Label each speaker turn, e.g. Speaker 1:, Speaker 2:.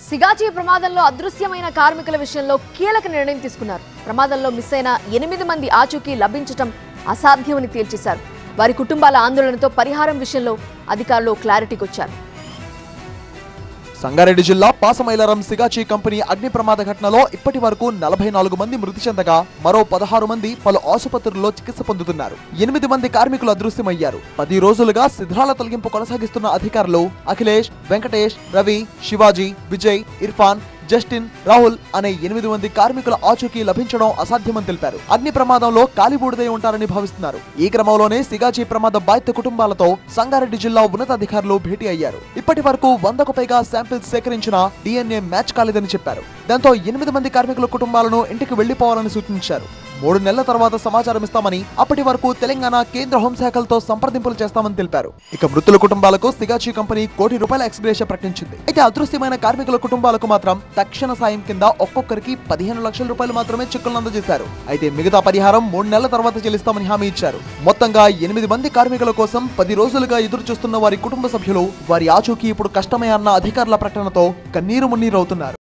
Speaker 1: సిగాచి ప్రమాదంలో అదృశ్యమైన కార్మికుల విషయంలో కీలక నిర్ణయం తీసుకున్నారు. ప్రమాదంలో మిస్ అయిన 8 మంది ఆచూకీ లభించడం అసాధ్యమని తేల్చేశారు. వారి కుటుంబాల ఆందోళనతో పరిహారం విషయంలో అధికారులు క్లారిటీకి వచ్చారు.
Speaker 2: సంగారెడ్డి జిల్లా పాసమైలారం సిగాచి కంపెనీ అగ్ని ప్రమాద ఘటనలో ఇప్పటి వరకు 44 మంది మృతి చెందగా మరో 16 మంది పలు ఆసుపత్రుల్లో చికిత్స పొందుతున్నారు. 8 మంది కార్మికులు అదృశ్యమయ్యారు. 10 రోజులుగా శిథిలాల తొలగింపు కొనసాగిస్తున్న అధికారులు అఖిలేష్, వెంకటేష్, రవి, శివాజీ, విజయ్, ఇర్ఫాన్, జస్టిన్, రాహుల్ అనే 8 మంది కార్మికుల ఆచూకీ లభించడం అసాధ్యమని తెలిపారు. అగ్ని ప్రమాదంలో కాలిబూడిదై ఉంటారని భావిస్తున్నారు. ఈ క్రమంలోనే సిగాచి ప్రమాద బాధిత కుటుంబాలతో సంగారెడ్డి జిల్లా ఉన్నతాధికారులు భేటీ అయ్యారు. ఇప్పటి వరకు 100కు పైగా శాంపిల్స్ సేకరించిన DNA మ్యాచ్ కాలేదని చెప్పారు. దాంతో 8 మంది కార్మికుల కుటుంబాలను ఇంటికి వెళ్లిపోవాలని సూచించారు. 3 నెలల తర్వాత సమాచారం ఇస్తామని, అప్పటి వరకు తెలంగాణ కేంద్ర హోంశాఖలతో సంప్రదింపులు చేస్తామని తెలిపారు. ఇక మృతుల కుటుంబాలకు సిగాచి కంపెనీ ₹1 కోటి ఎక్స్గ్రేషియా ప్రకటించింది. అయితే అదృశ్యమైన కార్మికుల కుటుంబాలకు మాత్రం తక్షణ సాయం కింద ఒక్కొక్కరికి ₹15 లక్షల మాత్రమే చెక్కులను అందజేశారు. అయితే మిగతా పరిహారం 3 నెలల తర్వాత చెల్లిస్తామని హామీ ఇచ్చారు. మొత్తంగా 8 మంది కార్మికుల కోసం 10 రోజులుగా ఎదురు చూస్తున్న వారి కుటుంబ సభ్యులు వారి ఆచూకీ ఇప్పుడు కష్టమే అన్న అధికారుల ప్రకటనతో కన్నీరు మున్నీరవుతున్నారు.